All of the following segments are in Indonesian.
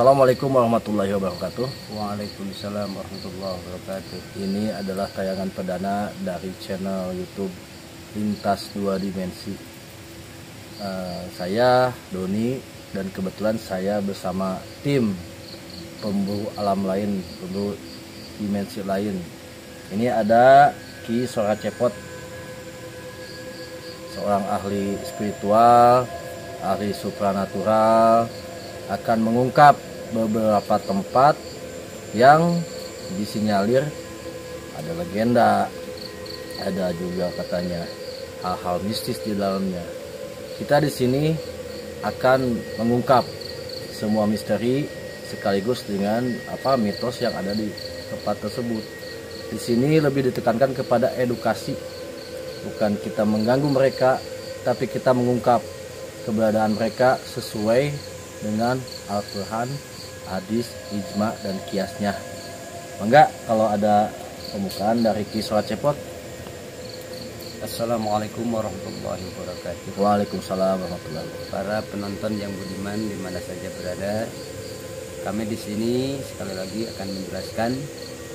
Assalamualaikum warahmatullahi wabarakatuh. Waalaikumsalam warahmatullahi wabarakatuh. Ini adalah tayangan perdana dari channel YouTube Lintas Dua Dimensi. Saya Doni dan kebetulan saya bersama tim pemburu alam lain, pemburu dimensi lain. Ini ada Ki Sora Cepot, seorang ahli spiritual, ahli supranatural, akan mengungkap beberapa tempat yang disinyalir ada legenda, ada juga katanya hal-hal mistis di dalamnya. Kita di sini akan mengungkap semua misteri sekaligus dengan mitos yang ada di tempat tersebut. Di sini lebih ditekankan kepada edukasi, bukan kita mengganggu mereka, tapi kita mengungkap keberadaan mereka sesuai dengan Al-Quran, hadis, ijma, dan kiasnya. Enggak, kalau ada pembukaan dari Ki Sora Cepot. Assalamualaikum warahmatullahi wabarakatuh. Waalaikumsalam warahmatullahi wabarakatuh. Para penonton yang budiman di mana saja berada, kami di sini sekali lagi akan menjelaskan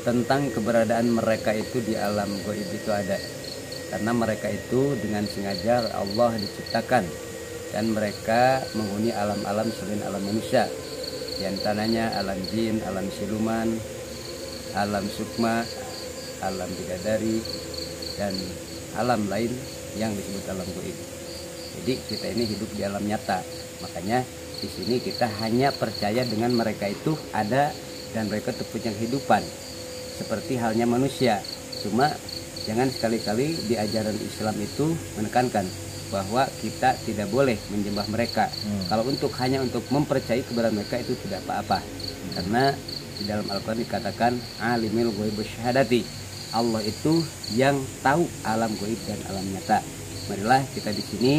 tentang keberadaan mereka itu di alam gaib itu ada. Karena mereka itu dengan sengaja Allah diciptakan dan mereka menghuni alam-alam selain alam manusia. Di antaranya alam jin, alam siluman, alam sukma, alam bidadari, dan alam lain yang disebut alam gaib. Jadi kita ini hidup di alam nyata. Makanya di sini kita hanya percaya dengan mereka itu ada dan mereka itu punya kehidupan seperti halnya manusia. Cuma jangan sekali-kali di ajaran Islam itu menekankan bahwa kita tidak boleh menyembah mereka. Kalau hanya untuk mempercayai keberadaan mereka itu tidak apa-apa. Karena di dalam Al-Quran dikatakan alimul ghaib syahadati. Allah itu yang tahu alam gaib dan alam nyata. Marilah kita di sini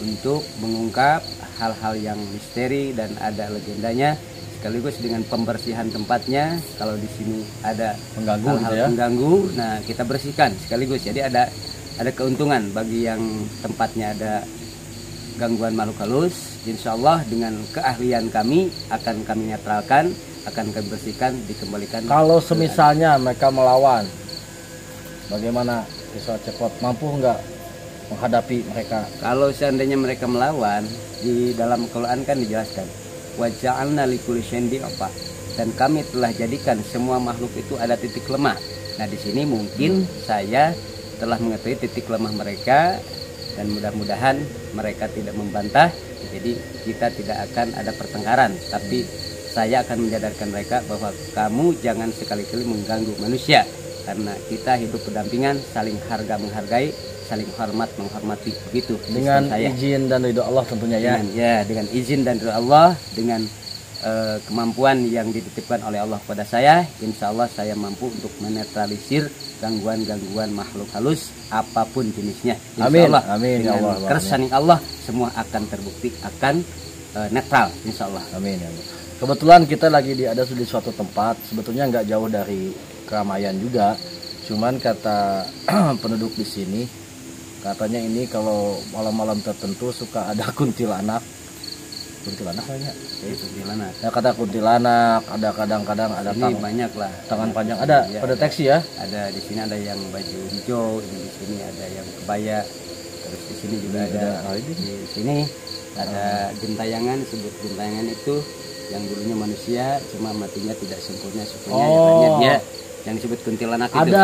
untuk mengungkap hal-hal yang misteri dan ada legendanya, sekaligus dengan pembersihan tempatnya. Kalau di sini ada Pengganggu hal-hal gitu ya. pengganggu, nah kita bersihkan sekaligus. Jadi ada keuntungan bagi yang tempatnya ada gangguan makhluk halus. Insya Allah dengan keahlian kami akan kami netralkan, akan kami bersihkan, dikembalikan. Kalau semisalnya mereka melawan, bagaimana Ki Sora Cepot, mampu nggak menghadapi mereka? Kalau seandainya mereka melawan, di dalam Quran kan dijelaskan waja'alna likulli syai'in apa, dan kami telah jadikan semua makhluk itu ada titik lemah. Nah di sini mungkin saya telah mengetahui titik lemah mereka dan mudah-mudahan mereka tidak membantah. Jadi kita tidak akan ada pertengkaran, tapi saya akan menyadarkan mereka bahwa kamu jangan sekali-kali mengganggu manusia, karena kita hidup berdampingan, saling harga menghargai, saling hormat menghormati, begitu. Dengan izin dan ridho Allah tentunya ya. Dengan izin dan ridho Allah, dengan kemampuan yang dititipkan oleh Allah kepada saya, insya Allah saya mampu untuk menetralisir gangguan-gangguan makhluk halus apapun jenisnya. Insya Amin. Allah, Amin ya dengan Allah. keresahan Allah semua akan terbukti, akan netral, insya Allah. Amin ya Allah. Kebetulan kita lagi ada di suatu tempat, sebetulnya nggak jauh dari keramaian juga. Cuman kata penduduk di sini, katanya ini kalau malam-malam tertentu suka ada kuntilanak kayaknya. Kuntilanak. Ya kata kuntilanak, ada kadang-kadang ada Ini banyak lah. tangan panjang, ada Ya, pendeteksi ya. Ada di sini ada yang baju hijau, di sini ada yang kebaya, terus di sini juga ada di sini ada gentayangan. Sebut gentayangan itu yang dulunya manusia cuma matinya tidak sempurna sukunya, katanya dia yang disebut kuntilanak itu.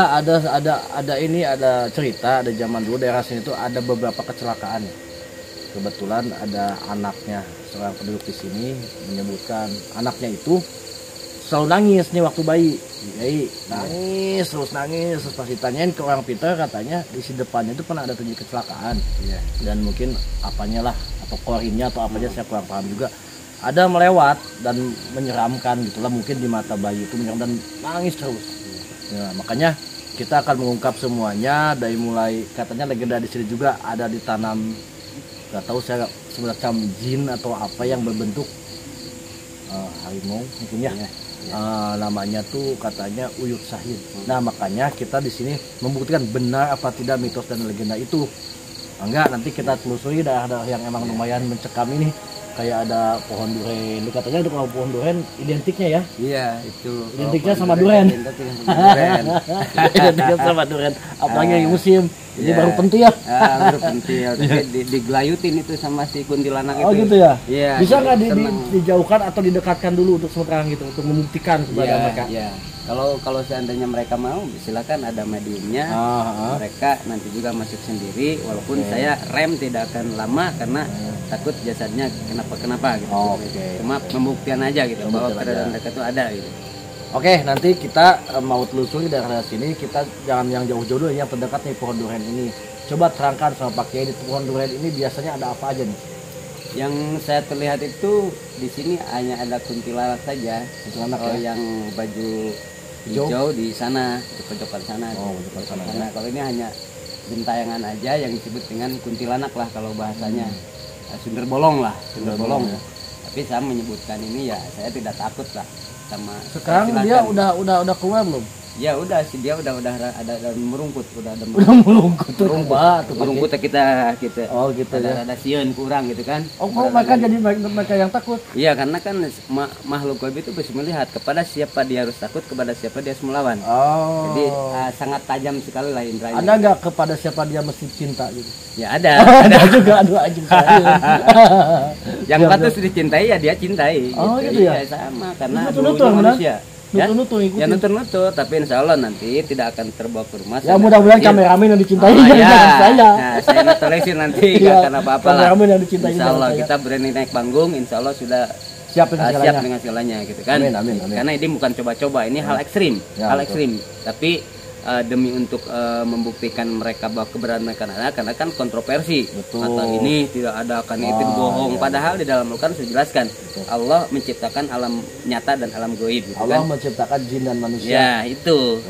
Ada ini, ada cerita, ada zaman dulu daerah sini tuh ada beberapa kecelakaan. Kebetulan ada anaknya, seorang penduduk di sini menyebutkan anaknya itu selalu nangis nih waktu bayi. Nangis terus pas ditanyain ke orang pintar, katanya di depannya itu pernah ada terjadi kecelakaan. Dan mungkin apanya lah, atau korinnya atau apa aja saya kurang paham juga, ada melewat dan menyeramkan gitulah, mungkin di mata bayi itu menyeram dan nangis terus. Ya, makanya kita akan mengungkap semuanya dari mulai katanya legenda di sini juga ada ditanam, nggak tahu saya, semacam jin atau apa yang berbentuk harimau mungkin ya. Namanya tuh katanya Uyut Sahid. Nah makanya kita di sini membuktikan benar apa tidak mitos dan legenda itu. Enggak, nanti kita telusuri daerah-daerah yang emang lumayan mencekam ini. kayak ada pohon duren. Lu katanya ada pohon duren identiknya ya? Iya, itu. Identiknya sama duren. Identiknya sama duren. Apalagi lagi musim. Ini baru pentil ya. Baru pentil. Tapi digelayutin itu sama si kuntilanak itu. Oh gitu ya? Iya. Bisa nggak dijauhkan atau didekatkan dulu untuk sementara gitu untuk membuktikan kepada mereka? Iya. Kalau seandainya mereka mau, silakan ada mediumnya. Mereka nanti juga masuk sendiri. Walaupun saya rem tidak akan lama karena takut jasadnya kenapa gitu. Cuma pembuktian aja gitu bahwa keberadaan mereka itu ada gitu. Oke, nanti kita mau telusuri daerah sini. Kita jangan yang jauh-jauh dulu, yang terdekat nih pohon duren ini. Coba terangkan sama Pak Kiai, di pohon duren ini biasanya ada apa aja nih? Yang saya terlihat itu di sini hanya ada kuntilanak saja. Kuntilanak yang baju hijau di sana, di pojokan sana. Pojokan sana. Kalau ini hanya gentayangan aja yang disebut dengan kuntilanak lah kalau bahasanya. Sundel bolong lah, sundel bolong. Tapi saya menyebutkan ini ya saya tidak takut lah sama. Sekarang dia udah keluar belum? Ya udah sih, dia udah ada merungkut, udah merungkut tuh. Merungkut kita. Oh gitu ya. Ada sieun kurang gitu kan. Oh, maka jadi mereka yang takut. Iya, karena kan makhluk gaib itu bisa melihat kepada siapa dia harus takut, kepada siapa dia harus melawan. Oh. Jadi sangat tajam sekali lah indranya. Ada nggak kepada siapa dia mesti cinta gitu? Ya ada. Ada juga, aduh anjing saya. Yang patut dicintai ya dia cintai. Oh gitu ya. Sama karena nutur manusia. Nutur Ya nutur, tapi insya Allah nanti tidak akan terbawa ke rumah. Ya mudah-mudahan kameramen yang dicintai saya. Nah, saya naturalisir nanti nggak akan apa-apa lah. Kameramen yang dicintai. Insya Allah kita berani naik panggung, insya Allah sudah siap dengan segalanya gitu kan. Amin. Karena ini bukan coba-coba, ini hal ekstrim, Tapi demi untuk membuktikan mereka bahwa keberadaan mereka ada, karena kan kontroversi. Atau ini tidak ada, karena itu bohong. Padahal di dalam Al-Quran sudah dijelaskan Allah menciptakan alam nyata dan alam gaib. Gitu Allah menciptakan jin dan manusia. Ya itu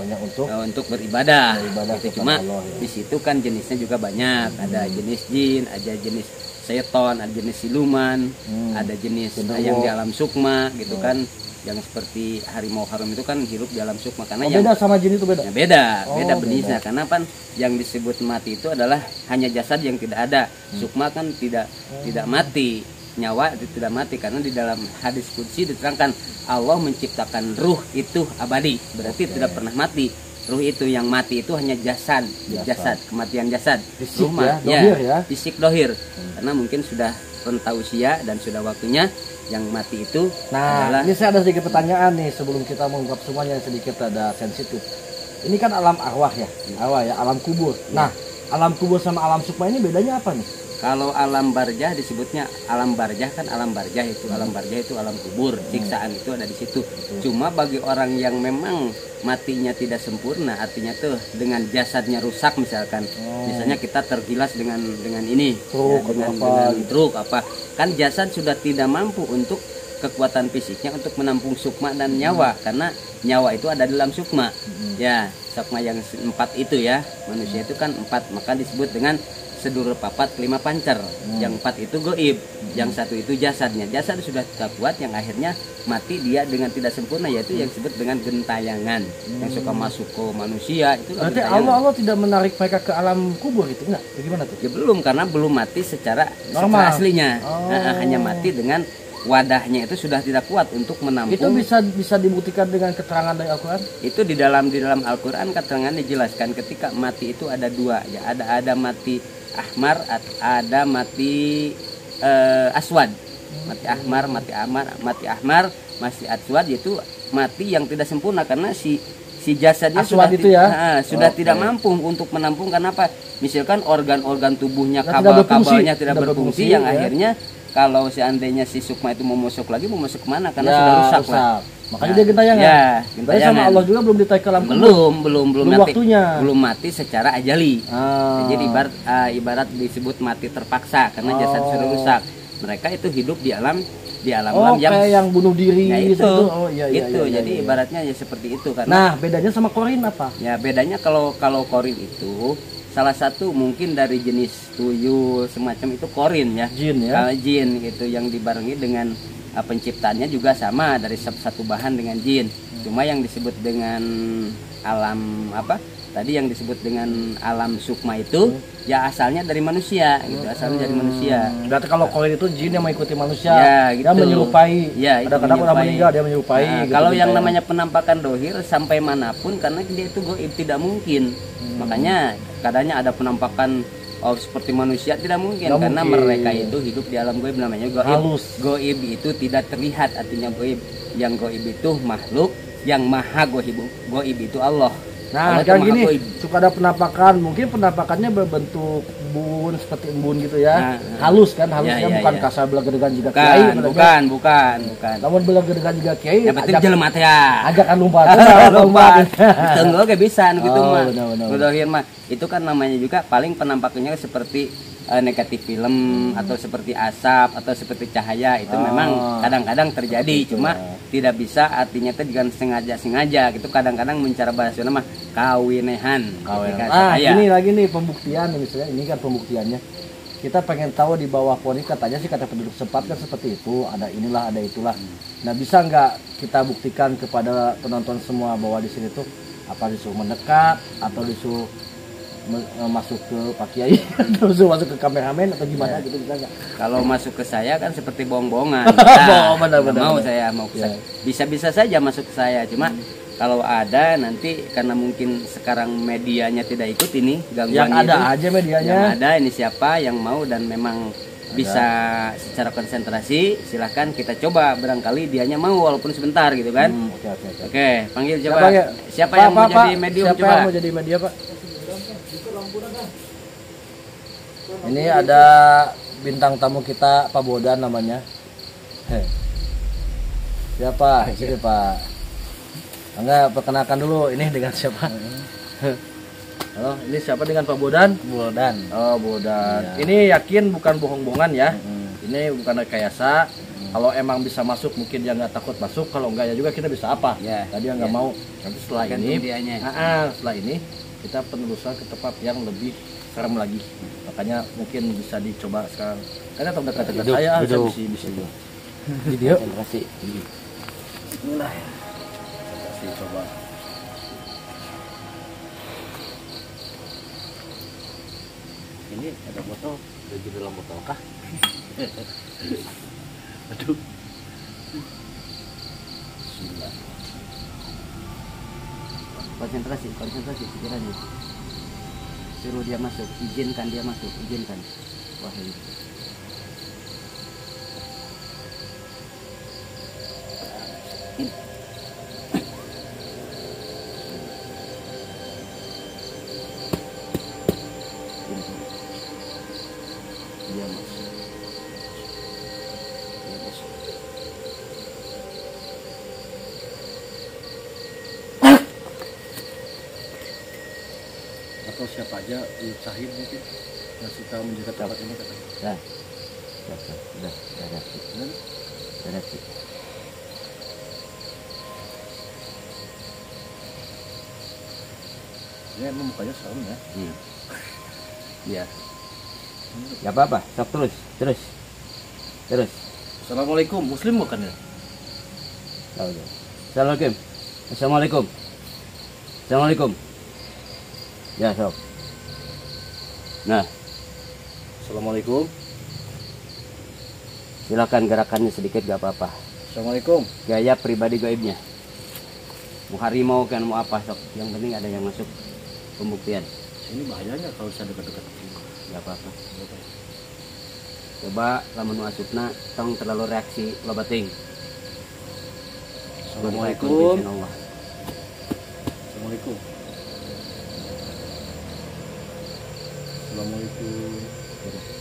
untuk beribadah. Gitu. Cuma di situ kan jenisnya juga banyak. Ada jenis jin, ada jenis seton, ada jenis siluman, ada jenis yang di alam sukma gitu kan. Yang seperti harimau harum itu kan hidup di alam sukma, karena beda sama jin itu beda. Ya beda benisnya, karena kan yang disebut mati itu adalah hanya jasad yang tidak ada. Sukma kan tidak mati, nyawa itu tidak mati, karena di dalam hadis qudsi diterangkan Allah menciptakan ruh itu abadi, berarti tidak pernah mati. Ruh itu yang mati itu hanya jasad, kematian jasad. Fisik fisik dohir. Karena mungkin sudah renta usia dan sudah waktunya yang mati itu. Nah, ini saya ada sedikit pertanyaan nih sebelum kita mengungkap semuanya, sedikit ada sensitif. Ini kan alam arwah ya, alam kubur. Nah, alam kubur sama alam sukma ini bedanya apa nih? Kalau alam barzah disebutnya alam barzah kan alam barzah itu alam kubur, siksaan itu ada di situ. Cuma bagi orang yang memang matinya tidak sempurna, artinya tuh dengan jasadnya rusak misalkan, misalnya kita tergilas dengan ini, dengan truk apa, kan jasad sudah tidak mampu untuk kekuatan fisiknya untuk menampung sukma dan nyawa, karena nyawa itu ada dalam sukma. Ya, sukma yang 4 itu ya, manusia itu kan 4, maka disebut dengan sedur papat 5 pancer. Yang 4 itu gaib, yang 1 itu jasadnya. Jasad sudah tak kuat, yang akhirnya mati dia dengan tidak sempurna, yaitu yang disebut dengan gentayangan, yang suka masuk ke manusia itu. Berarti Allah tidak menarik mereka ke alam kubur itu enggak? Bagaimana tuh? Ya belum, karena belum mati secara aslinya. Hanya mati dengan wadahnya itu sudah tidak kuat untuk menampung. Itu bisa dibuktikan dengan keterangan dari Al-Quran? Itu di dalam Al-Quran keterangan dijelaskan ketika mati itu ada 2 ya, ada mati ahmar, ada mati aswad. Mati ahmar, mati aswad, yaitu mati yang tidak sempurna karena si jasadnya aswad itu sudah tidak mampu untuk menampung. Kenapa? Misalkan organ-organ tubuhnya, kabel-kabelnya tidak berfungsi, yang akhirnya kalau seandainya si sukma itu mau masuk kemana? Karena sudah rusak lah. Makanya dia gentayangan. Ya, gentayangan. Sama Allah juga belum ditarik ke alam kubur. Belum mati, waktunya. Belum mati secara ajali. Jadi ibarat disebut mati terpaksa karena jasad sudah rusak. Mereka itu hidup di alam yang bunuh diri itu. Jadi ibaratnya ya seperti itu kan. Nah, bedanya sama korin apa? Ya, bedanya kalau korin itu salah satu mungkin dari jenis tuyul semacam itu korin ya. Jin itu yang dibarengi dengan penciptanya juga sama dari satu bahan dengan jin. Cuma yang disebut dengan alam tadi yang disebut dengan alam sukma itu ya asalnya dari manusia gitu, asalnya dari manusia. Berarti kalau koin itu jin yang mengikuti manusia, Ya, gitu. dia menyerupai. Ya, itu Kadang-kadang udah menyerupai. meninggal dia menyerupai. Nah, gitu, kalau yang ceritanya. namanya penampakan dohir sampai manapun karena dia itu goib tidak mungkin. Makanya kadangnya ada penampakan seperti manusia tidak mungkin Nggak karena mungkin. mereka itu hidup di alam goib namanya goib. Halus. Goib itu tidak terlihat artinya goib. Yang goib itu makhluk, yang maha goib itu Allah. Nah, Allah itu kayak maha gini, goib. suka ada penampakan, mungkin penampakannya berbentuk embun seperti embun gitu ya. Nah, halus kan, halusnya ya, bukan ya. kasar belagedegan juga kiai. Bukan. Namun belagedegan juga kiai. Yang penting jelema teh ya. Ajakan lompat. Lompat. Tunggu gak bisa gitu Oh, mah. benar. Godohir mah itu kan namanya juga paling penampakannya seperti negatif film atau seperti asap atau seperti cahaya itu memang kadang-kadang terjadi cuma tidak bisa artinya itu dengan sengaja gitu kadang-kadang mencara bahasa nama kawinehan. Ini lagi nih pembuktian misalnya ini kan pembuktiannya. Kita pengen tahu di bawah pohon ini katanya sih kata penduduk setempat kan seperti itu, ada inilah ada itulah. Nah, bisa nggak kita buktikan kepada penonton semua bahwa di sini tuh apa disuruh mendekat atau disuruh masuk ke Pak Kiai atau disuruh masuk ke kameramen atau gimana gitu bisa nggak? Kalau masuk ke saya kan seperti bohong-bohongan. Benar. Mau ke saya. Bisa-bisa saja masuk ke saya cuma kalau ada nanti karena mungkin sekarang medianya tidak ikut ini gangguan Yang ada aja medianya. Yang ada ini siapa yang mau dan memang bisa secara konsentrasi silahkan kita coba barangkali dianya mau walaupun sebentar gitu kan. Oke, panggil coba. Siapa yang mau jadi medium siapa coba? yang mau jadi media Pak? Ini ada bintang tamu kita Pak Bodan namanya. Siapa? Sini Pak. Enggak, perkenalkan dulu ini dengan siapa? Halo, ini siapa dengan Pak Bodan? Bodan. Oh, Bodan. Ya. Ini yakin bukan bohong-bohongan ya? Ini bukan rekayasa. Kalau emang bisa masuk mungkin dia nggak takut masuk. Kalau enggak ya juga kita bisa apa? Ya. Tadi nggak mau. Nanti setelah ini, setelah ini kita penelusuran ke tempat yang lebih serem lagi. Makanya mungkin bisa dicoba sekarang. Karena terdekat-dekat saya bisa. Video. Terima kasih. Bismillah. Kasih coba. Ini ada botol, di dalam botol kah? Aduh. Bismillah. Konsentrasi pikirannya. Suruh dia masuk, izinkan dia masuk, izinkan. Wah, ini. Dia masuk. Atau siapa aja Sahid mungkin yang suka menjaga tempat ini katanya. Sudah ada. Ini emang mukanya serem ya. Iya. Gak apa-apa, stop terus. Assalamualaikum, Muslim bukan ya? Assalamualaikum. Ya, sob. Nah, Assalamualaikum. silakan gerakannya sedikit gak apa-apa. Assalamualaikum. Gaya pribadi gaibnya. Mau harimau kan mau apa sok. Yang penting ada yang masuk pembuktian. Ini bahayanya kalau saya dekat-dekat. Gak apa-apa. Coba lamun asupna tong terlalu reaksi lobating. Assalamualaikum. Allah. Assalamualaikum. Assalamualaikum.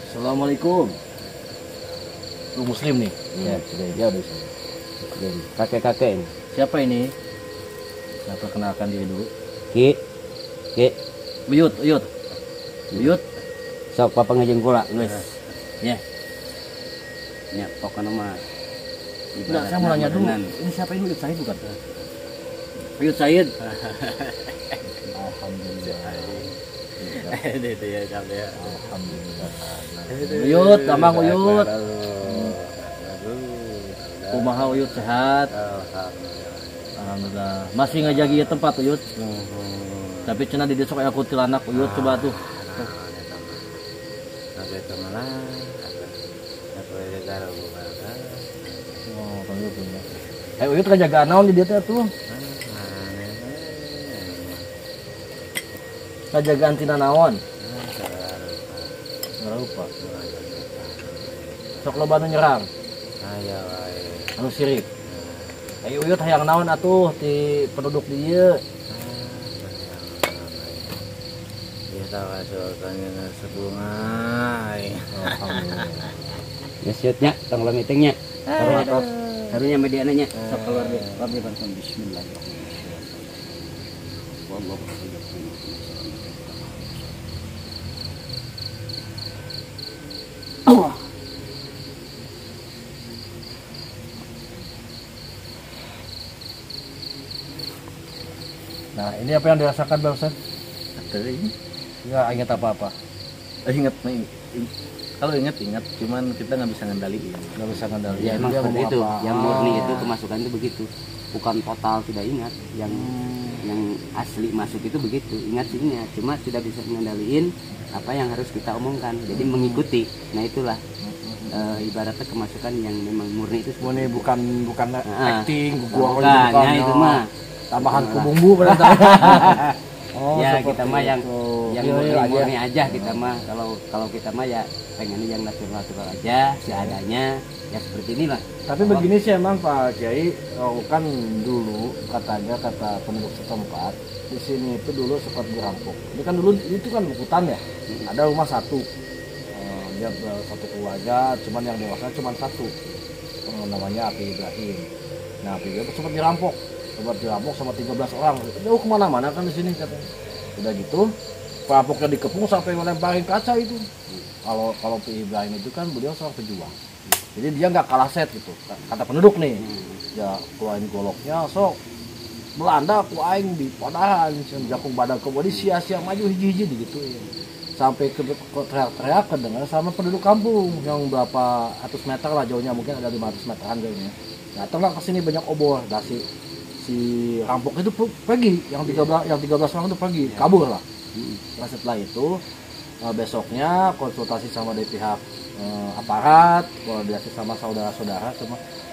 Assalamualaikum. Lu muslim nih? Ya, sudah dia udah sini. Kakek-kakek ini. Siapa ini? Saya perkenalkan diri dulu. Ki. Uyut. Sok papa ngajeng kula, geus. Ya. Nya pokona mah. Enggak, saya mau nanya dulu. Ini siapa ini? Uyut Said bukan? Uyut Said. Alhamdulillah. Itu ya sampai. Alhamdulillah. Uyut, gampang Uyut. Kumaha Uyut sehat? Alhamdulillah. Masih ngajagi tempat Uyut. Tapi cenah di desa kayak kuntilanak Uyut coba tuh. Oh, Uyut punya. Uyut kan jaga naon di dia tuh. Kajagaan tina naon? Lupa. Sok loba nu nyerang. Aya wae. Anu sirik. Ayo Uyut hayang naon atuh ti penduduk di dieu. Ya tawasulkannya sebungai. Alhamdulillah. Ya siatnya tong meetingnya. Harunya mediananya sok keluar deh. Rabbi bantu bismillahirrahmanirrahim. Wallahu Allah. Nah, ini apa yang dirasakan barusan? Ini Nggak ingat apa-apa. ingat nih. Kalau ingat, cuman kita nggak bisa ngendaliin. Nggak bisa ngendaliin. Ya emang Dia seperti ngomong itu. apa? Yang murni itu kemasukan itu begitu. Bukan total tidak ingat. Yang asli masuk itu begitu. Ingat sih ingat, cuma tidak bisa mengendaliin apa yang harus kita omongkan. Jadi mengikuti. Nah itulah ibaratnya kemasukan yang memang murni itu. Murni bukan acting, gua Bukan, ya itu mah. Tambahan ke bumbu berarti. Oh, Ya seperti kita mah yang itu. murni aja kita mah. Kalau kita mah ya pengennya yang natural aja, seadanya. Ya seperti inilah. Tapi begini sih emang Pak Kiai, kan dulu kata penduduk setempat di sini itu dulu sempat dirampok. Ini kan dulu itu kan hutan ya, ada rumah satu, dia satu keluarga, cuman yang dewasa cuman satu, namanya Api Ibrahim. Nah Api Ibrahim sempat dirampok sama 13 orang, jauh kemana-mana kan di sini katanya. Udah gitu, perampoknya dikepung sampai melemparin kaca itu. Kalau Api Ibrahim itu kan beliau seorang pejuang. Jadi dia nggak kalah set gitu, kata penduduk nih. Ya keluarin goloknya, sok Belanda aku aing di padahan, jakung badan kebodi sia-sia maju hiji-hiji gitu. Sampai ke teriak-teriak kedengar sama penduduk kampung yang berapa ratus meter lah jauhnya, mungkin ada 500 meteran kayaknya. Datanglah ke sini banyak obor, dan si rampok itu pergi, yang 13 orang itu pergi, kabur lah. Nah, setelah itu besoknya konsultasi sama dari pihak aparat, koordinasi sama saudara-saudara,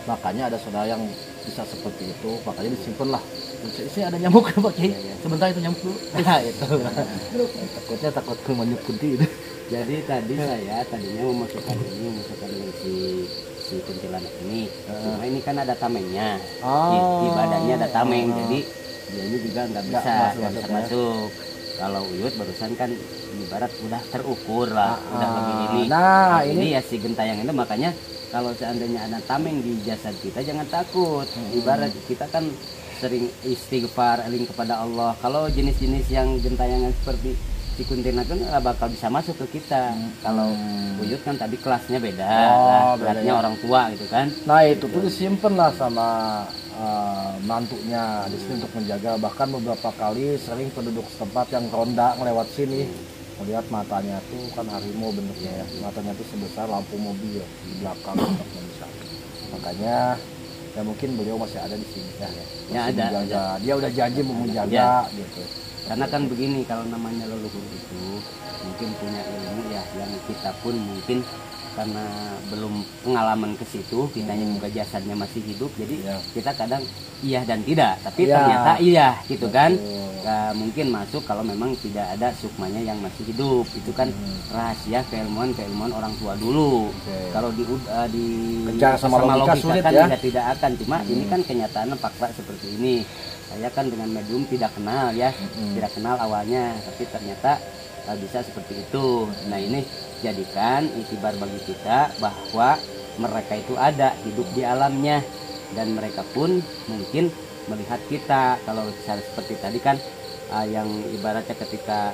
makanya ada saudara yang bisa seperti itu, makanya disimpan lah. Ini ada nyamuk ya Pak Kiai, sebentar itu nyamuk dulu. Nah itu takut menyuk kunti itu. Jadi tadinya memasukkan si kuntilanak ini. Cuma ini kan ada tamengnya. Di badannya ada tameng, jadi dia ini juga nggak bisa masuk. Kalau Uyut barusan kan ibarat udah terukur lah, udah lebih ini. Nah ini ya si gentayang itu, makanya kalau seandainya ada tameng di jasad kita jangan takut. Ibarat kita kan sering istighfar, eling kepada Allah. Kalau jenis-jenis yang gentayangan seperti si kuntilanak kan nggak bakal bisa masuk ke kita. Kalau Uyut kan tadi kelasnya beda, kelasnya orang tua gitu kan. Nah itu tuh disimpan lah sama mantunya di sini untuk menjaga. Bahkan beberapa kali sering penduduk setempat yang ronda melewat sini melihat matanya tuh kan harimau bentuknya ya, matanya tuh sebesar lampu mobil di belakang bisa. Makanya ya mungkin beliau masih ada di sini ya ada. Dia udah janji mau menjaga gitu. Karena kan begini, kalau namanya leluhur itu mungkin punya ilmu ya yang kita pun mungkin karena belum pengalaman ke situ, kitanya juga jasadnya masih hidup, jadi kita kadang iya dan tidak, tapi ternyata iya gitu kan. Mungkin masuk kalau memang tidak ada sukmanya yang masih hidup, itu kan rahasia keilmuan orang tua dulu. Kalau di kejar sama logika sulit kan ya. tidak akan, cuma ini kan kenyataan fakta seperti ini. Saya kan dengan medium tidak kenal ya, tidak kenal awalnya, tapi ternyata bisa seperti itu. Nah ini jadikan itibar bagi kita bahwa mereka itu ada hidup di alamnya, dan mereka pun mungkin melihat kita. Kalau seperti tadi kan yang ibaratnya ketika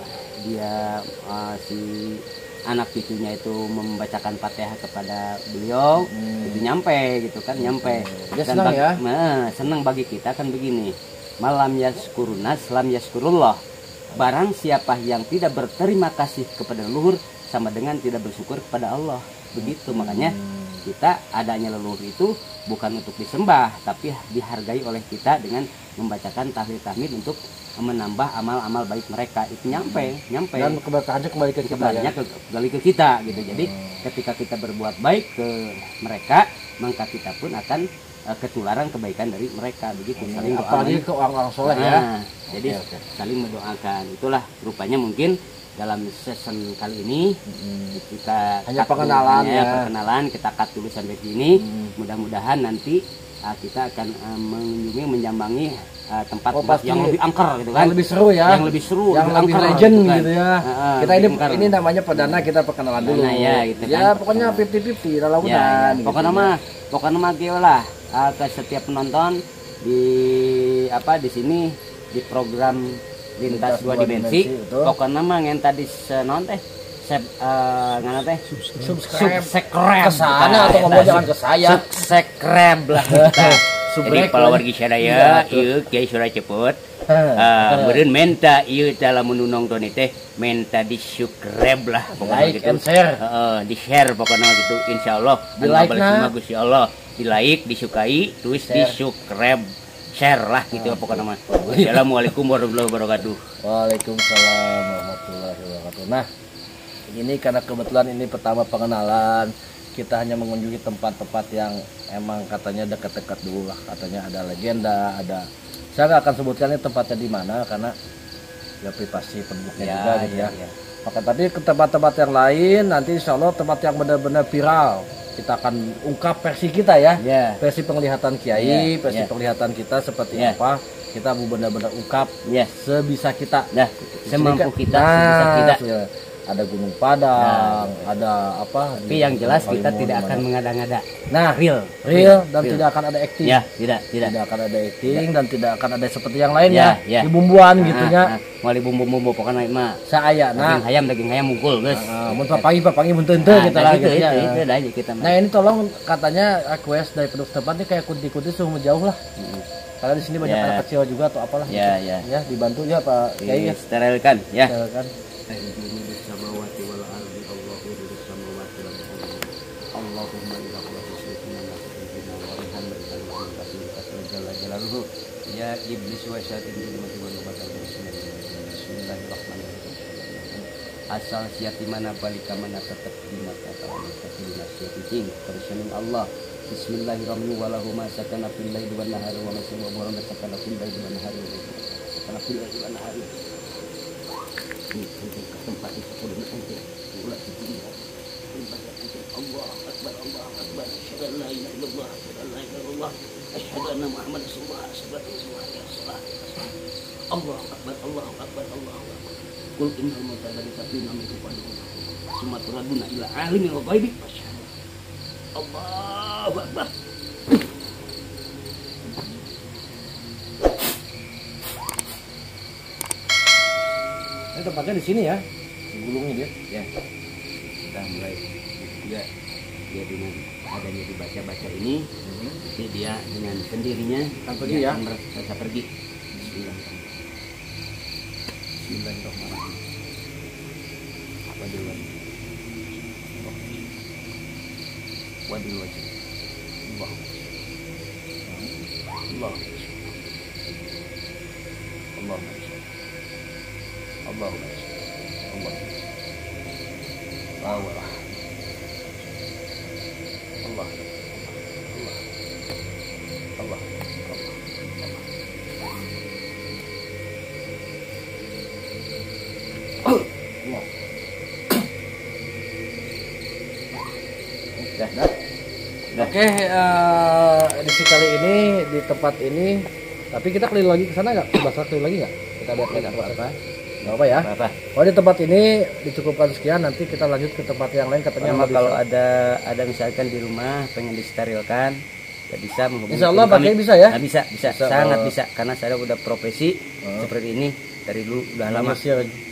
dia si anak cucunya itu membacakan Fatihah kepada beliau, itu nyampe gitu kan, nyampe. Dia Dan senang ya. Senang bagi kita kan begini, malam yaskurunas lam yaskurullah. Barang siapa yang tidak berterima kasih kepada leluhur sama dengan tidak bersyukur kepada Allah. Begitu makanya kita adanya leluhur itu bukan untuk disembah, tapi dihargai oleh kita dengan membacakan tahlil-tahmid untuk menambah amal-amal baik mereka. Itu nyampe dan keberkahannya kembali ke kita ya? Kembali ke kita gitu. Jadi ketika kita berbuat baik ke mereka, maka kita pun akan ketularan kebaikan dari mereka. Begitu, saling doa. Apalagi ke orang-orang soleh ya. Jadi saling mendoakan. Itulah rupanya mungkin dalam season kali ini kita hanya pengenalan ya. Perkenalan kita cut dulu sampai sini. Mudah-mudahan nanti kita akan mengunjungi, menyambangi tempat yang lebih angker gitu kan, yang lebih seru ya, yang lebih seru, yang lebih angker, legend gitu, kan. gitu ya. Kita ini namanya perdana, kita perkenalan dulu ya, gitu ya kan. Pokoknya 50-50 dalam ya, gitu, pokoknya mah lah ke setiap penonton di sini di program Lintas Dua Dimensi. Pokoknya mah yang tadi non teh ngana teh subscribe kesana atau ngomong jangan ke saya, subscribe lah kita. Jadi follower Gisadaya ieu kieu surah cepet beureun menta ieu dalam menunongton teh menta di subscribe lah pokoknya gitu, and share di share pokoknya gitu, insyaallah di like na Gusti Allah, di like, disukai, terus di subscribe, share lah gitu pokoknya mah. Assalamualaikum warahmatullahi wabarakatuh. Waalaikumsalam warahmatullahi wabarakatuh. Nah, ini karena kebetulan ini pertama pengenalan, kita hanya mengunjungi tempat-tempat yang emang katanya dekat-dekat dulu lah, katanya ada legenda, ada, saya nggak akan sebutkan ini tempatnya di mana karena ya privasi penduduknya juga gitu ya. Maka tapi ke tempat-tempat yang lain nanti insya Allah tempat yang benar-benar viral kita akan ungkap versi kita ya, versi penglihatan Kiai, versi penglihatan kita seperti apa, kita mau benar-benar ungkap sebisa kita, semampu kita, sebisa kita. Ada Gunung Padang, ada apa? Tapi yang jelas kita tidak akan mengada-ngada. Nah, real dan tidak akan ada acting. Ya, tidak akan ada acting dan tidak akan ada seperti yang lainnya. Di bumbuan gitu ya. Mau di bumbu-bumbu pokoknya mah. Saya daging ayam mukul, guys. Mun pagi mungkin teu gitu lah gitu ya. Itu aja kita. Nah, ini tolong katanya request dari penduduk tempat ini kayak kunti-kunti suruh jauh lah. Karena di sini banyak anak kecil juga atau apalah. Ya, dibantu ya Pak Kiai. Sterilkan ya. Sterilkan. Ya iblis wa syaitan bismillahirrahmanirrahim. Asal siati mana balika mana tetap di mata kawan kecilnya siati persening Allah. Bismillahirrahmanirrahim. Walahu ma sakana fil laili wan nahari wa ma sakana sakana fil laili wan nahari. Sakana fil laili wan nahari. Ini tempat itu sudah nanti ulah tinggi. Allah akbar Allah akbar. Asyhadu an la ilaha illallah asyhadu an la ilaha illallah. Asyhadu anna Muhammad rasulullah Allah akbar Allah akbar Allah akbar. Qul innal mauta ladzi tafina min qadri summa turaduna ila alimil ghaibi fasyahada. Allahu akbar. Ini tempatnya di sini ya, gulungnya dia. Ya, sudah mulai juga dia dengan adanya dibaca-baca ini, jadi dia dengan sendirinya akan pergi ya, merasa pergi. Bismillahirrahmanirrahim. Wadil wajib. Wadil wajib. Allah. Allah. Allah. Allah. Allah. Allah. Oke, edisi kali ini di tempat ini, tapi kita keliling lagi ke sana nggak? Coba keliling lagi nggak? Kita lihat lagi apa? Nggak apa ya? Apa? Oh, di tempat ini dicukupkan sekian, nanti kita lanjut ke tempat yang lain katanya. Pertama, mau kalau bisa. ada misalkan di rumah pengen disterilkan, ya bisa menghubungi Insya Allah tim kami. pakai bisa ya? Nah, bisa, sangat bisa, karena saya udah profesi seperti ini dari dulu udah lama.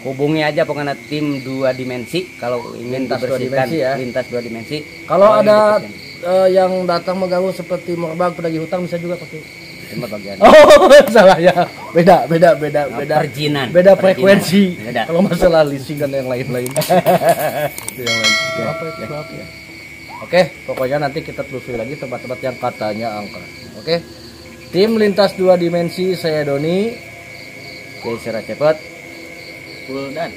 Hubungi aja pokoknya tim 2 dimensi kalau ingin Lintas 2 dibersihkan dimensi ya? lintas 2 dimensi. Kalau ada dibersihkan. yang datang mengganggu seperti merbak penagih hutang bisa juga pakai. Cuma bagian Oh, salah ya. Beda perizinan. Beda frekuensi. Beda. Kalau masalah leasing dan yang lain-lain. Itu yang lain. Apa itu? Maaf ya. Oke, pokoknya nanti kita telusuri lagi tempat-tempat yang katanya angker. Oke. Tim Lintas 2 Dimensi, saya Doni. Oke, secara cepat. Fuldan.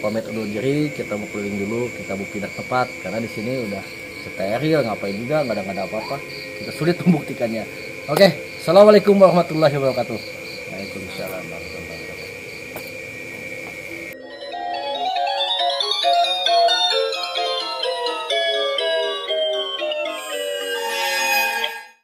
Pamit undur diri, kita mau keliling dulu, kita mau pindah tempat karena di sini udah steril, ngapain juga, nggak ada apa-apa. Kita sulit membuktikannya. Oke, assalamualaikum warahmatullahi wabarakatuh. Waalaikumsalam.